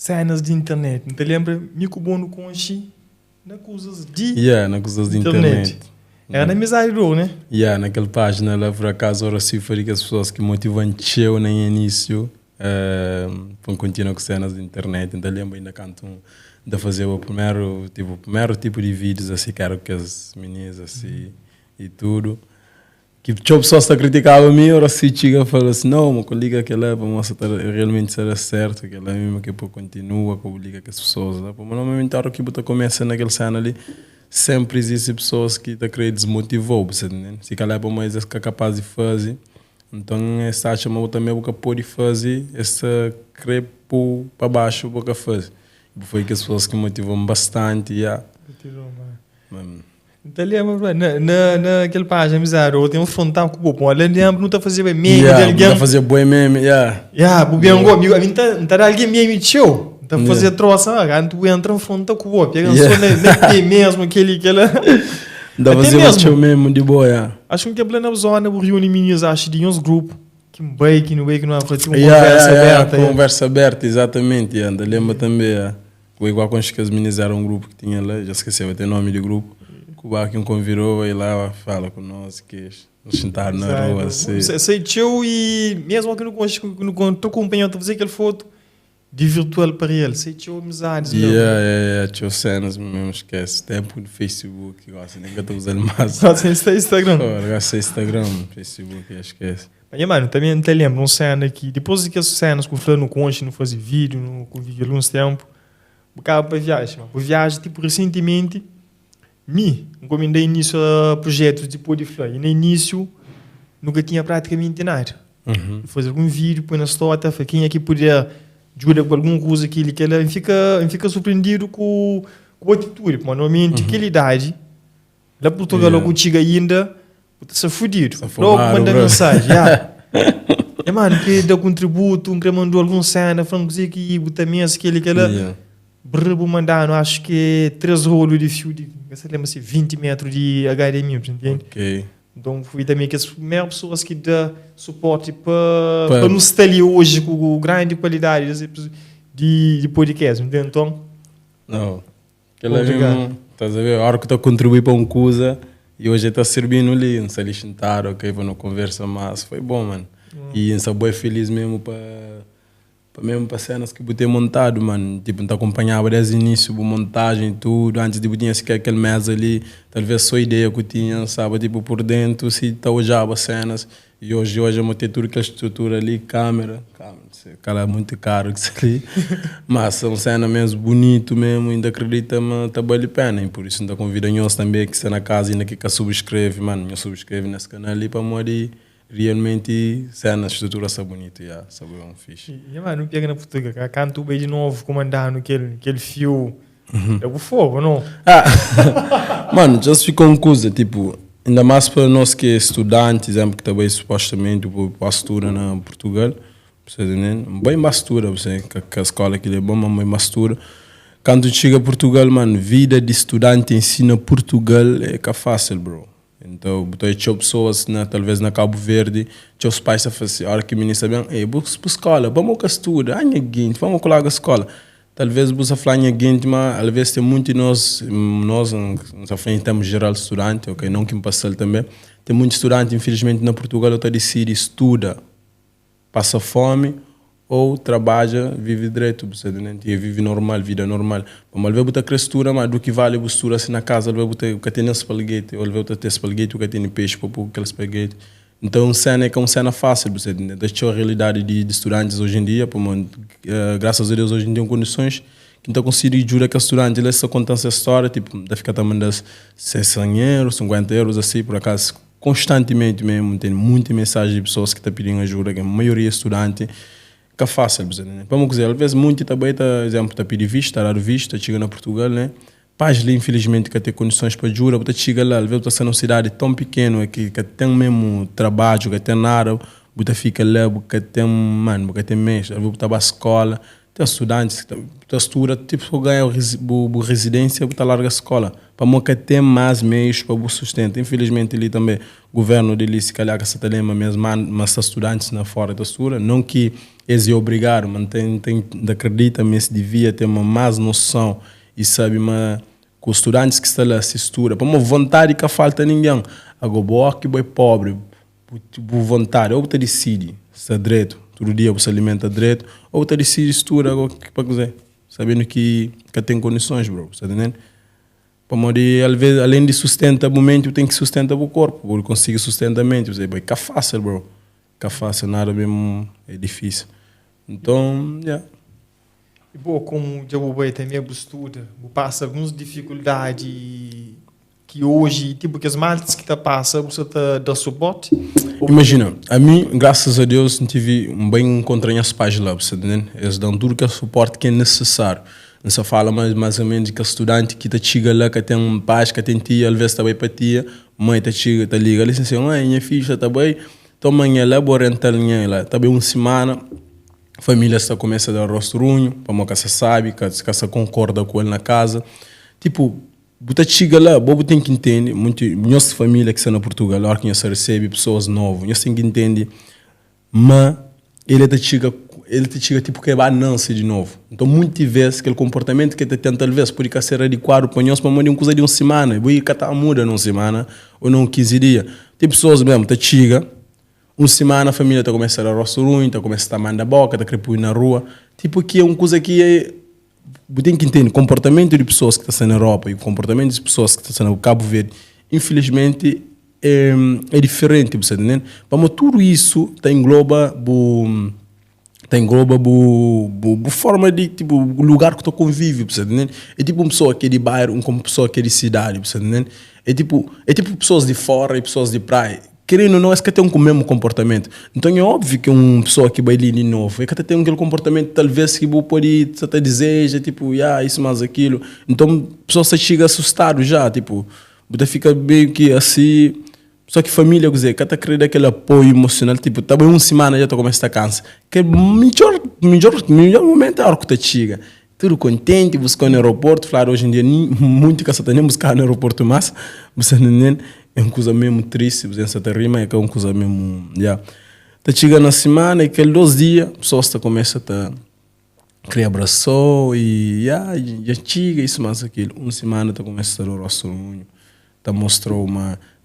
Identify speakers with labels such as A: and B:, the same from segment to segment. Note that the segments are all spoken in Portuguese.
A: cenas de internet. Não te lembra? Mico bom no conchi, na coisas de
B: na coisas de internet.
A: Era na amizade do, né?
B: Naquela página lá, por acaso, eu recebi que as pessoas que motivam eu no início para continuar com cenas de internet. Então lembro ainda canto de fazer o primeiro tipo de vídeos assim, que era com as meninas assim e tudo. Que tinha pessoas que criticavam a mim, eu chega e falo assim, não, meu colega que lá, para mostrar realmente será certo, que ela mesmo que continua com liga com as pessoas. Mas normalmente, a hora que você começa naquela cena ali, sempre existem pessoas que te querem desmotivar, você entende? Se calhar para mais é capaz de fazer, então essa chama também o que pode fazer, essa querer para baixo o que fazer. Foi que as pessoas que motivam bastante,
A: Então lembra, naquela página amizade, ou tem um frontal com o bom, lembra, não está a fazer meme de alguém.
B: Não está a fazer boi meme,
A: o bem amigo, a mim está alguém meme teu. Está a fazer troça, tu entra um frontal com o bom, pega só nem mesmo aquele.
B: Dá fazer o teu mesmo de boa,
A: Acho que é na zona, o reúne meninas, acho, de uns grupos. Que não vai, que não há conversa aberta.
B: Conversa aberta, exatamente. Lembra também, igual quando as meninas eram um grupo que tinha lá, já esqueci, vai ter nome de grupo. O Baquinho convidou, vai lá, fala com nós, que nos sentar na rua.
A: Sei teu e mesmo que não estou acompanhando, fazer aquela foto de virtual para ele. Sei teu amizades.
B: Teu cenas mesmo, esquece. Tempo no Facebook, gosta, nem que estou usando mais.
A: Gosta de Instagram?
B: Gosta de Instagram, Facebook, esquece.
A: Mas, mano, também não te lembro, uma cena aqui, depois daquelas cenas que o Flávio no Conche, não fazia vídeo, não convivia alguns tempos, bocava para viagem. Para viagem, tipo, recentemente, encomendei início a projetos de Podifly. E no início, nunca tinha praticamente nada. Fazer algum vídeo, põe na história, quem é que podia ajudar com alguma coisa que ele fica surpreendido com a atitude. Mas, normalmente, aquela idade, lá Portugal, logo chega ainda, você é fudido. Logo manda mensagem. Mano, que dá contributo, que mandou alguma cena, falando que botar mesa, aquele. Brabo mandando, acho que 3 rolos de fio de, você lembra assim, 20 metros de HDMI, entende?
B: Ok.
A: Então fui também que as primeiras pessoas que dão suporte para nos estar ali hoje com grande qualidade de podcast, entende? Então,
B: não. Aquela mesmo, estás a ver, a hora que estou a contribuir para uma coisa e hoje está servindo ali, não sei ali sentar, ok, para não conversa mais, foi bom, mano. E essa boa feliz mesmo para cenas que eu ter montado, mano. Tipo, não acompanhava desde o início, a montagem e tudo. Antes, tipo, tinha sequer aquele mês ali, talvez só a ideia que eu tinha, sabe? Tipo, por dentro, se usava cenas. E hoje eu montei tudo aquela estrutura ali, câmera, cara, é muito caro isso ali. Mas são cenas mesmo bonito mesmo, ainda acredita-me, tá vale a pena. E por isso ainda convido nós também que está na casa, ainda que subscreve, mano. Eu subscreve nesse canal ali para morrer. Realmente, cena, estrutura está bonita, sabe, é um fixe.
A: E, mano, não pega na Portugal, canto bem de novo, comandando aquele fio, é o fogo, não?
B: Mano, já ficou uma coisa, tipo, ainda mais para nós que é estudantes, exemplo, que também supostamente pastura na Portugal, você entende? Bem pastura, você, que a escola aqui é bom, mas bem pastura. Quando chega a Portugal, mano, vida de estudante ensina Portugal é que é fácil, bro. Então, tinha pessoas, talvez na Cabo Verde, tinha os pais a fazer, a hora que o menino sabia, vamos para a escola, vamos que estuda, vamos colar a escola. Talvez você falar em mas às vezes tem muito nós em termos geral estudante, ok, não que me passar também, tem muito estudante, infelizmente, na Portugal, eu decide estuda, passa fome, ou trabalha, vive direito, e vive normal, vida normal. Mas ele vai crestura, mas do que vale a postura assim na casa, ele vai ter que ter espaguete, ou ele vai ter espaguete, ou tem peixe para pôr aquele espaguete. Então, cena é uma cena fácil, você entende? Deixa a realidade de estudantes hoje em dia, graças a Deus hoje em dia tem condições que então conseguir jurar que estudante, ele só conta essa história, tipo, deve ficar também das 100 euros, 50 euros, assim, por acaso, constantemente mesmo, tem muita mensagem de pessoas que estão pedindo ajuda, que a maioria é estudante, que é fácil, né? Vamos dizer, às vezes muito também exemplo, está pedir vista, dar vista, chega na Portugal, né? Pais ali, infelizmente, que tem condições para jurar, você chega lá, às vezes você numa cidade tão pequena, que tem mesmo trabalho, que tem nada, você fica lá, que tem, mano, que tem mês, às vezes você vai à escola, Tem estudantes que estuda, tipo, só ganha residência, está larga a escola. Para nunca ter mais meios para o sustento. Infelizmente, ali também, o governo dele, se calhar, que se telema mesmo, mas estudantes na fora da estrutura, não que eles obrigaram, mas acredita, mas devia ter uma mais noção e sabe, mas com os estudantes que estão lá se estuda, para uma vontade que falta ninguém. Agora, boa que boi pobre, por vontade, ou você decide, se é direito, todo dia você alimenta direito, ou você decide estudar agora que para fazer, sabendo que tem condições, bro, você tá entendendo? Para morrer, além de sustentar o momento, tem que sustentar o corpo, porque conseguir sustentar a mente, você vai, que é fácil, bro, que é fácil, nada mesmo é difícil. Então, yeah.
A: E bom, como já vou também estuda, passa algumas dificuldades que hoje, tipo, que as maltas que passa, você dá suporte?
B: Imagina, a mim, graças a Deus, tive um bem encontrei as pais lá, você entende? Eles dão tudo que é suporte que é necessário. Não se fala mais ou menos que o estudante que chega lá, que tem um pai, que tem tia, às vezes está bem para tia, mãe chega, liga, ali assim, minha filha está bem, então amanhã lá, vou orientar lá, está bem uma semana, a família está começa a dar rosturunho, para que você sabe, que você concorda com ele na casa. Tipo, você chega lá, você tem que entender, nossa família que está na Portugal, lá que você recebe pessoas novas, você tem que entender, mas ele te chega tipo que vai nascer de novo. Então, muitas vezes, aquele comportamento que tem talvez pode ser adequado para nós, para uma coisa de uma semana, e que muda numa semana, ou não 15 dias. Tem pessoas mesmo, te chega, uma semana a família está começando a roçar ruim, está começando a mandar boca, está crepui na rua. Tipo que é uma coisa que é... Você tem que entender, o comportamento de pessoas que estão na Europa e o comportamento de pessoas que estão no Cabo Verde, infelizmente, é diferente, você entende? Mas tudo isso engloba a forma de, tipo, o lugar que tu convive, você entende? É tipo uma pessoa que é de bairro, uma pessoa que é de cidade, você entende? É tipo pessoas de fora e pessoas de praia. Querendo ou não, é que tem o mesmo comportamento. Então é óbvio que uma pessoa que vai ali de novo, é que tem aquele comportamento, talvez, que você pode até dizer, tipo, isso mais aquilo. Então a pessoa se chega assustado já, tipo, você fica meio que assim. Só que família, quer dizer, que está querendo aquele apoio emocional, tipo, tá bem uma semana já começa a cansar. Que é melhor momento é a hora que você chega. Tudo contente, buscando no aeroporto, claro, hoje em dia, muito que você tem buscar no aeroporto, mas você não é uma coisa mesmo triste, você está rima, é uma coisa mesmo, já. Tá chegando na semana, e aqueles 2 dias, a pessoa começa a criar abraço, e já chega, isso, mais aquilo. Uma semana, tá começa a dar o rosto, tá mostrou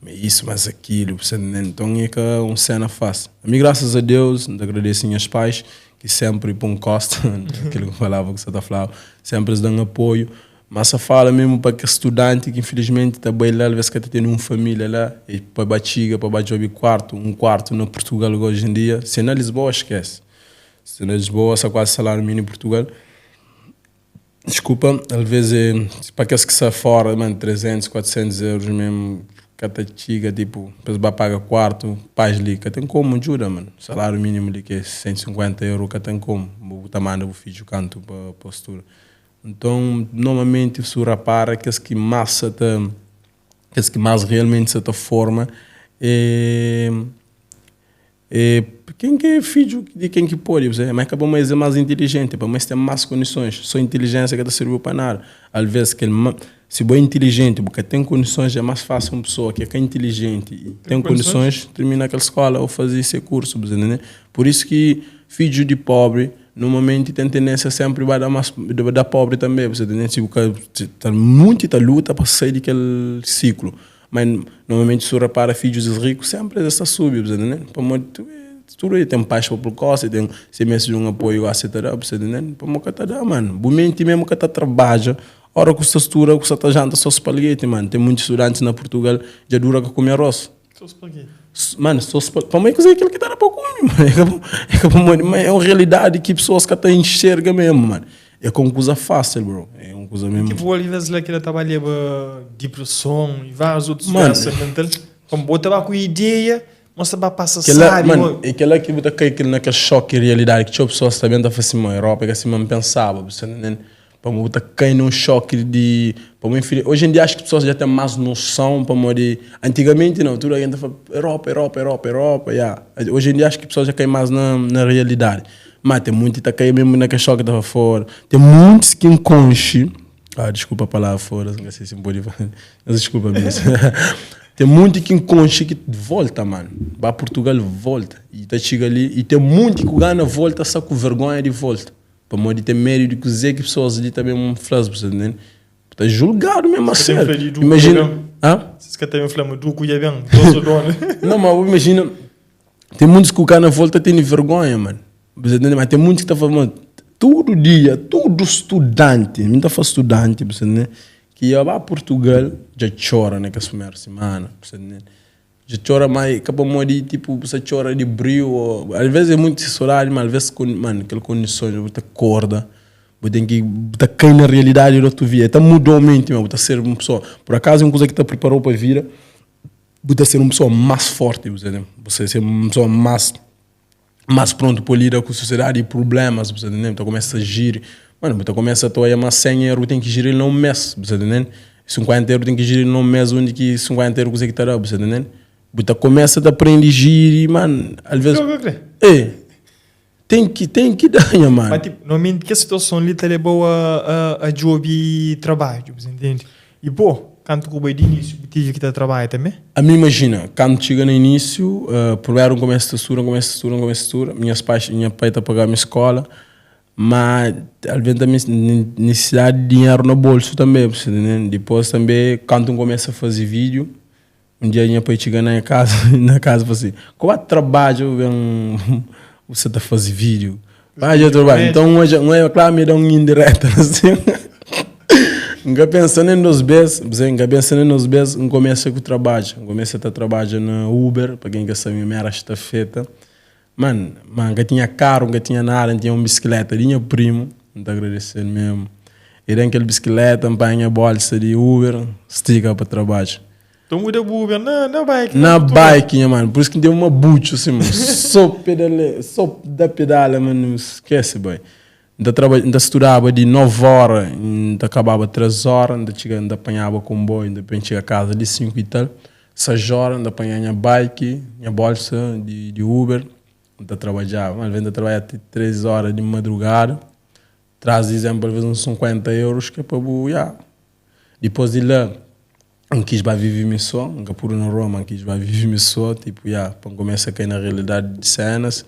B: isso, mais aquilo, você entende? Então é que é uma cena fácil. A mim, graças a Deus, agradeço aos pais, que sempre põem costa, aquilo que eu falava, que você está falando, sempre eles dão apoio. Mas a fala mesmo para que estudante que infelizmente está bem lá, às vezes que está tendo uma família lá, e para batiga, para bater um quarto no Portugal hoje em dia, se na Lisboa, esquece. Se na Lisboa, só quase salário mínimo em Portugal. Desculpa, às vezes, para aqueles que estão fora, mano, 300, 400 euros mesmo, cada chiga, tipo, depois vai pagar quarto, pais ali, que tem como, jura, mano. Salário mínimo ali que é 150 euros, que tem como. O tamanho do filho canto para a postura. Então, normalmente, se repara que as que mais realmente se forma é quem que é filho de quem que pode, mas acaba mais é mais inteligente, mas tem mais condições. Só inteligência que está servindo para nada. Às vezes, se é inteligente, porque tem condições, é mais fácil uma pessoa que é inteligente e tem condições terminar aquela escola ou fazer esse curso, né? Por isso que filho de pobre normalmente tem tendência sempre a dar pobre também, você entende? Está muito luta para sair daquele ciclo, mas normalmente se repara filhos de ricos sempre está subindo, você entende? Tudo tem paz para precoce, tem semestre de um apoio, etc. Você entende? Para moca tá mano, momento mesmo que está trabalha, hora que você estuda, que você está janta só espaguete, mano. Tem muitos estudantes na Portugal já dura que comer arroz.
A: Só espaguete.
B: Mano, para mim é aquilo que está na pouco, mano. É uma realidade que pessoas que até enxergam mesmo, mano. É uma coisa fácil, bro. É uma coisa mesmo.
A: Tipo, às vezes lá que ela trabalha depressão e vários outros doenças mentais. Como botar com ideia, mas você vai passar sabe.
B: Mano, é aquela que você cai naquele choque de realidade que tinha pessoas também da assim, mano, Europa, que assim, não pensava, você não. Para você cair num choque de... Hoje em dia acho que as pessoas já têm mais noção para morrer. Antigamente não, tudo a gente fala Europa. Yeah. Hoje em dia acho que as pessoas já caem mais na realidade. Mas tem muito que tá caindo mesmo na cachorra que estava fora. Tem muitos que enconche. Desculpa a palavra fora, não sei se pode falar. Desculpa mesmo. Tem muito que enconche que volta, mano. Vai a Portugal, volta. E tá chega ali. E tem muito que ganha volta só com vergonha de volta. Para modo de ter medo de dizer que pessoas ali também vão falar, você entende? Tá julgado mesmo a sério. Imagina.
A: Vocês que têm um flama do cuia bem,
B: não, mas imagina. Tem muitos que o cara na volta tem vergonha, mano. Você entende? Mas tem muitos que tá falando todo dia, todo estudante, não tá estudante, você entende? Que ia para Portugal, já chora naquela primeira semana, você entende? Já chora, mas acaba de tipo, você chora de brilho, às vezes é muito horário, mas às vezes, mano, aquelas condições, você acorda, você tem que cair na realidade da tua vida, mudou a mente, você ser uma pessoa, por acaso é uma coisa que te preparou para a vida, você ser uma pessoa mais forte, você ser uma pessoa mais pronto para lidar com a sociedade e problemas, você entende? Você começa a agir, mano, você começa a ter mais 100 euros, tem que girar num mês, você entende? 50 euros tem que girar num mês, onde que 50 euros você está, você entende? Você começa a aprender a girar, mano, às vezes... Tem que dar, mano.
A: Mas, tipo, normalmente, que a situação ali está boa a job e trabalho, você entende? E, pô, quando tu de início, tu tive que estar trabalho também?
B: A mim, imagina, quando chega no início, primeiro começa a estudar, minha pai está a pagar a minha escola, mas, às vezes, também necessidade de dinheiro no bolso também, você entende? Depois, também, quando tu começa a fazer vídeo, um dia minha pai chega na casa e fala assim, qual trabalho você está fazendo vídeo? Já trabalho. Então, claro, me dá um indireto, assim. Nunca pensando nos bens, começa com o trabalho. Começa a trabalhar no Uber, para quem quer saber, minha está feita. Mano, nunca tinha carro, nunca tinha nada, não tinha uma bicicleta, tinha primo, não está agradecendo mesmo. E daí aquela bicicleta, apanha a bolsa de Uber, estica para o trabalho.
A: Então muda o Uber na bike.
B: Na bike, mano. Por isso que deu uma bucha, assim, mano. Só da pedala, mano. Esquece, boy. Ainda estudava de 9 horas, ainda acabava 3 horas, ainda apanhava comboio, ainda chegava a casa de 5 e tal. 6 horas, ainda apanhava minha bike, minha bolsa de Uber, ainda trabalhava. Mas ainda trabalhava até 3 horas de madrugada. Traz, exemplo, às vezes uns 50 euros, que é para boiar. Depois de lá, não quis viver minha só, nunca por no Roma, não quis viver minha só, tipo, para começar a cair na realidade de cenas.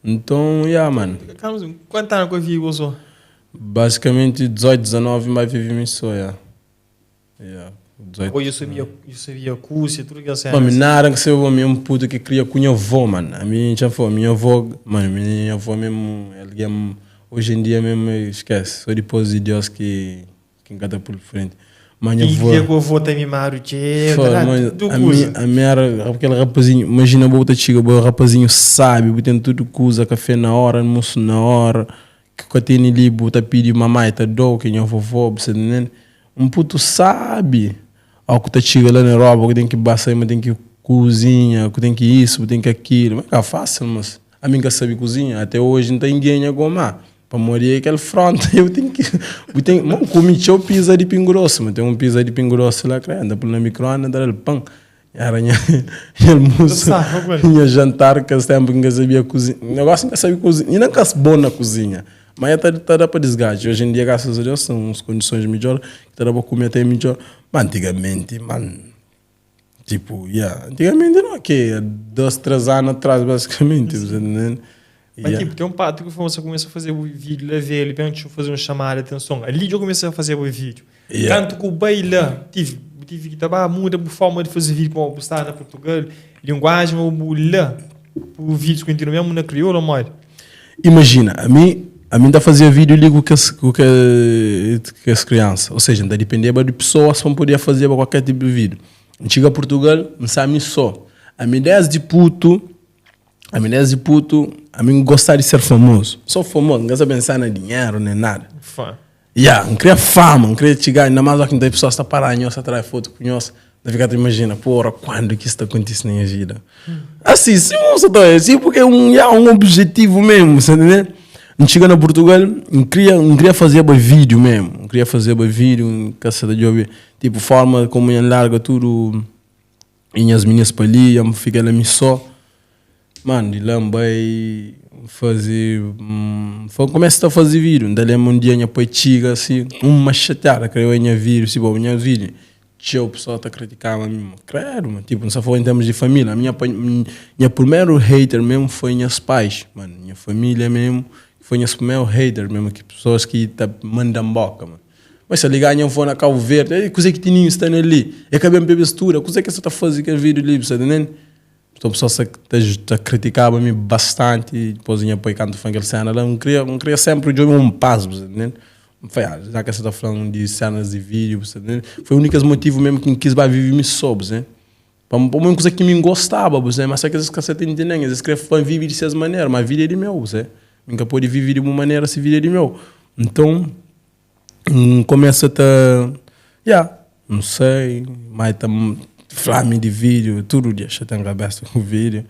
B: Então, mano.
A: Quanto anos que eu vivo só?
B: Basicamente 18, 19, mas vivi minha só, 18.
A: Eu sabia curso, tudo que eu sei.
B: Mas nada que seja um puto que cria com minha avó, mano. A minha avó, mano, minha avó mesmo, hoje em dia mesmo, esquece. Só depois de Deus que encata por frente.
A: E eu vou ter mimado,
B: a minha era aquele rapazinho, imagina, bota chega, o rapazinho sabe, tem tudo coisa, café na hora, almoço na hora, que tem ali, bota pedir mamãe, tá dó, que minha vovó, você entende? Um puto sabe, que tá chega lá na Europa, que tem que passar, tem que cozinhar, que tem que isso, tem que aquilo, mas é fácil, mas a minha sabe cozinhar, até hoje não tem ninguém a gomar. Para morrer aquele front, eu tenho que... comi o pizza de pingo grosso, mas tem um pizza de pingo grosso lá, anda por na micro-ondas, dá ele pão. Era minha almoço, minha jantar, que esse tempo que eu sabia cozinhar. O negócio que eu sabia cozinhar, e não é bom na cozinha, mas está para desgaste. Hoje em dia, graças a Deus, são as condições melhores, que dá para comer até melhor. Mas antigamente, mano, tipo, antigamente não, que 2, 3 anos atrás, basicamente, você entende?
A: Mas tipo, tem um pato que você começa a fazer o vídeo, levei ele, deixa eu fazer uma chamada de atenção. Ali eu comecei a fazer o vídeo. Canto com o baila, tive que muda a forma de fazer vídeo para postar na Portugal, linguagem, lá, o vídeo continua mesmo na crioula, mãe.
B: Imagina, a mim está fazendo vídeo ali com as crianças, ou seja, não dependendo de pessoas para poder fazer qualquer tipo de vídeo. Chega a Portugal, não sabe só. A minha ideia de puto, a mim gostar de ser famoso. Sou famoso, não gosto de pensar em dinheiro nem nada. Não queria fama, não queria chegar, ainda mais que tem pessoas que estão parando, atrás foto com nós. Ficar te imagina, porra, quando que isso acontece na minha vida? Assim, sim, porque é um objetivo mesmo, você entendeu? Não chega na Portugal, não queria fazer vídeo mesmo, não queria fazer vídeo, caçada de ouvir, tipo, forma como eu larga tudo, e as minhas para ali, eu fiquei lá só. Mano, de lá vai fazer. Começa a fazer vídeo. Daí um dia eu põe chiga assim, uma chateada, que eu ia vídeo, se bom, minha vídeo. O pessoal está criticando a mim, credo, mano. Tipo, não só foi em termos de família. A minha primeiro hater mesmo foi minhas pais, mano. Minha família mesmo foi minha primeiro hater mesmo, que pessoas que mandam boca, mano. Mas se ligar em fone a Cabo Verde, coisa que tinha está ali, eu acabei de beber mistura, coisa que você está fazendo aquele vídeo ali, você entende? Então, pessoal está criticava me bastante, e depois eu apoio canto funk aquela cena, não queria sempre de um passo, você entende? Já que você está falando de cenas de vídeo, você entende? Foi o único motivo mesmo que quis viver me soube, né? Para uma coisa que me gostava, você, mas é que você tem entendendo, eles querem viver de certa maneira, mas a vida é de meu, você. Nunca pode viver de uma maneira se vida é de meu. Então, começa a não sei, mas flame de vídeo, tudo dia, já tem cabeça com vídeo.